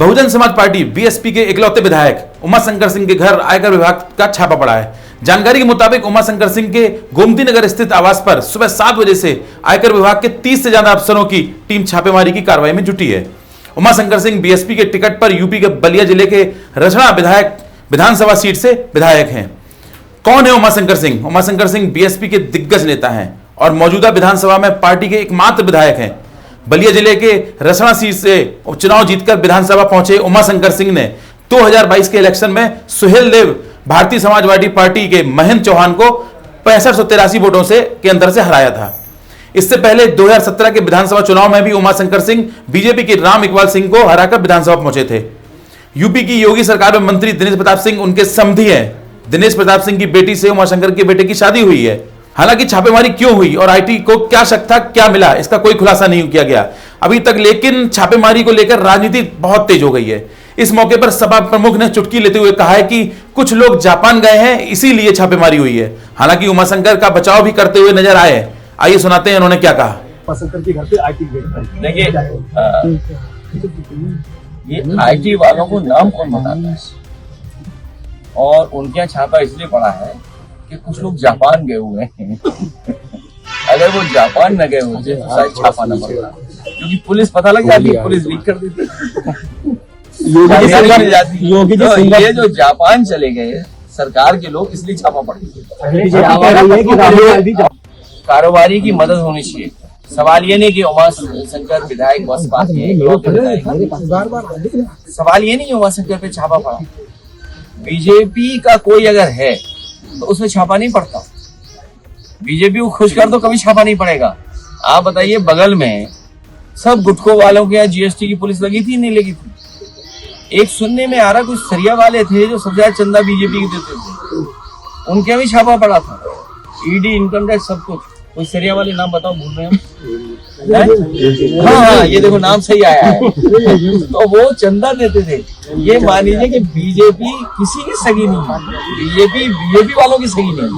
Bahujan Samaj party BSP के इकलौते विधायक उमाशंकर सिंह के घर आयकर विभाग का छापा पड़ा है। जानकारी के मुताबिक उमाशंकर सिंह के गोमती नगर स्थित आवास पर सुबह 7 बजे से आयकर विभाग के 30 से ज्यादा अफसरों की टीम छापेमारी की कार्रवाई में जुटी है। उमाशंकर सिंह बीएसपी के टिकट पर यूपी के बलिया जिले के रसड़ा विधानसभा सीट से विधायक हैं। कौन है उमाशंकर सिंह? उमाशंकर सिंह बीएसपी के दिग्गज नेता हैं और मौजूदा विधानसभा में पार्टी के एकमात्र विधायक हैं। बलिया जिले के रसड़ा सीट से चुनाव जीतकर विधानसभा पहुंचे उमाशंकर सिंह ने 2022 के इलेक्शन में सुहेल देव भारतीय समाजवादी पार्टी के महेंद्र चौहान को 6583 वोटों से के अंतर से हराया था। इससे पहले 2017 के विधानसभा चुनाव में भी उमाशंकर सिंह बीजेपी के राम इकबाल सिंह को हराकर विधानसभा पहुंचे थे। यूपी की योगी सरकार में मंत्री दिनेश प्रताप सिंह उनके समधी हैं। दिनेश प्रताप सिंह की बेटी से उमाशंकर के बेटे की शादी हुई है। हालांकि छापेमारी क्यों हुई और आईटी को क्या शक था, क्या मिला, इसका कोई खुलासा नहीं किया गया अभी तक। लेकिन छापेमारी को लेकर राजनीति बहुत तेज हो गई है। इस मौके पर सपा प्रमुख ने चुटकी लेते हुए कहा है कि कुछ लोग जापान गए हैं, इसीलिए छापेमारी हुई है। हालांकि उमाशंकर का बचाव भी करते हुए नजर आए। आइए सुनाते हैं उन्होंने क्या कहा। उमाशंकर के घर पे आईटी देखिए, ये आईटी वालों को नाम कौन बताता है? और उनके यहाँ छापा इसलिए पड़ा है कि कुछ लोग जापान गए हुए हैं। अगर वो जापान न गए होते तो शायद छापा न पड़ता, क्योंकि पुलिस पता लग जाती है, पुलिस लीक कर देती है। ये जो जापान चले गए सरकार के लोग, इसलिए छापा पड़ गया। कारोबारी की मदद होनी चाहिए। सवाल ये नहीं कि उमाशंकर विधायक बसपा के, सवाल ये नहीं कि उमाशंकर पे छापा पड़ा। बीजेपी का कोई अगर है तो उसमें छापा नहीं पड़ता। बीजेपी को खुश कर दो, कभी छापा नहीं पड़ेगा। आप बताइए, बगल में सब गुटखों वालों के यहाँ जीएसटी की पुलिस लगी थी, नहीं लगी थी? एक सुनने में आ रहा कुछ सरिया वाले थे जो सबसे ज्यादा चंदा बीजेपी के देते थे, उनके भी छापा पड़ा था। ईडी, इनकम टैक्स, सब कुछ। कोई सरिया वाले नाम बताओ, भूल रहे हैं? हाँ, ये देखो नाम सही आया है। तो वो चंदा देते थे। ये मान लीजिए कि बीजेपी किसी की सगी नहीं है, बीजेपी वालों की सगी नहीं।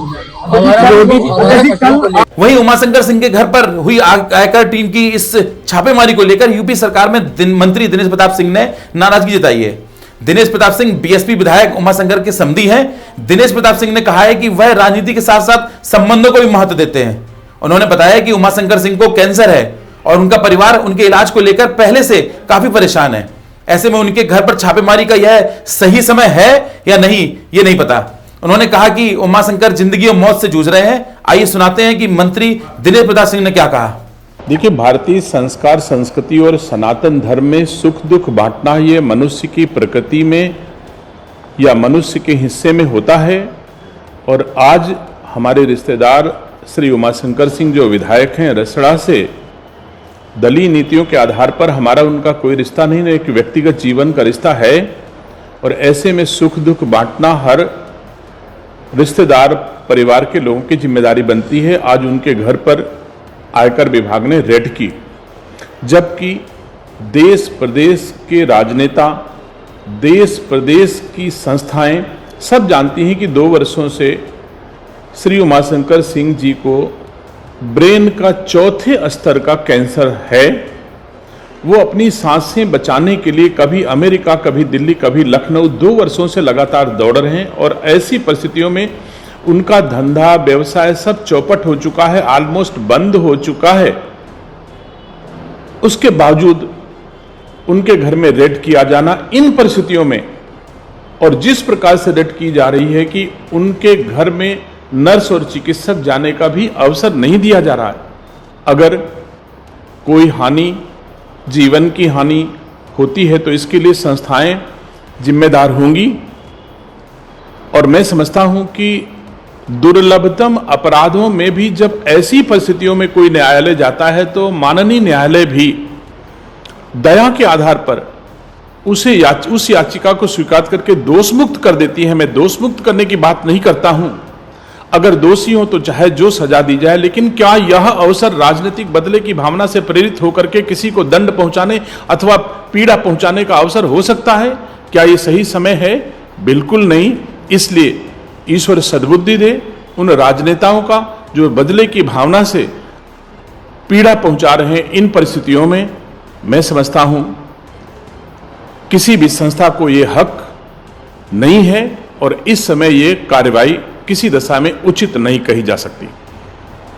वहीं उमाशंकर सिंह के घर पर हुई आयकर टीम की इस छापेमारी को लेकर यूपी सरकार में मंत्री दिनेश प्रताप सिंह ने नाराजगी जताई है। दिनेश प्रताप सिंह बीएसपी विधायक उमाशंकर के समधी हैं। दिनेश प्रताप सिंह ने कहा है कि वह राजनीति के साथ साथ संबंधों को भी महत्व देते हैं। उन्होंने बताया कि उमाशंकर सिंह को कैंसर है और उनका परिवार उनके इलाज को लेकर पहले से काफी परेशान है। ऐसे में उनके घर पर छापेमारी का यह सही समय है या नहीं, ये नहीं पता। उन्होंने कहा कि उमाशंकर जिंदगी और मौत से जूझ रहे हैं। आइए सुनाते हैं कि मंत्री दिनेश प्रताप सिंह ने क्या कहा। देखिए, भारतीय संस्कार, संस्कृति और सनातन धर्म में सुख दुख बांटना ये मनुष्य की प्रकृति में या मनुष्य के हिस्से में होता है। और आज हमारे रिश्तेदार श्री उमाशंकर सिंह जो विधायक हैं रसड़ा से, दलीय नीतियों के आधार पर हमारा उनका कोई रिश्ता नहीं, एक व्यक्तिगत जीवन का रिश्ता है। और ऐसे में सुख दुख बांटना हर रिश्तेदार परिवार के लोगों की जिम्मेदारी बनती है। आज उनके घर पर आयकर विभाग ने रेड की, जबकि देश प्रदेश के राजनेता, देश प्रदेश की संस्थाएं सब जानती हैं कि 2 वर्षों से श्री उमाशंकर सिंह जी को ब्रेन का 4थे स्तर का कैंसर है। वो अपनी सांसें बचाने के लिए कभी अमेरिका, कभी दिल्ली, कभी लखनऊ 2 वर्षों से लगातार दौड़ रहे हैं। और ऐसी परिस्थितियों में उनका धंधा व्यवसाय सब चौपट हो चुका है, ऑलमोस्ट बंद हो चुका है। उसके बावजूद उनके घर में रेड किया जाना इन परिस्थितियों में, और जिस प्रकार से रेड की जा रही है कि उनके घर में नर्स और चिकित्सक जाने का भी अवसर नहीं दिया जा रहा है। अगर कोई हानि, जीवन की हानि होती है तो इसके लिए संस्थाएं जिम्मेदार होंगी। और मैं समझता हूं कि दुर्लभतम अपराधों में भी जब ऐसी परिस्थितियों में कोई न्यायालय जाता है तो माननीय न्यायालय भी दया के आधार पर उस याचिका को स्वीकार करके दोषमुक्त कर देती है। मैं दोषमुक्त करने की बात नहीं करता हूं, अगर दोषी हो तो चाहे जो सजा दी जाए, लेकिन क्या यह अवसर राजनीतिक बदले की भावना से प्रेरित होकर के किसी को दंड पहुंचाने अथवा पीड़ा पहुंचाने का अवसर हो सकता है? क्या यह सही समय है? बिल्कुल नहीं। इसलिए ईश्वर सद्बुद्धि दे उन राजनेताओं का जो बदले की भावना से पीड़ा पहुंचा रहे हैं इन परिस्थितियों में। मैं समझता हूं किसी भी संस्था को ये हक नहीं है और इस समय ये कार्रवाई किसी दशा में उचित नहीं कही जा सकती।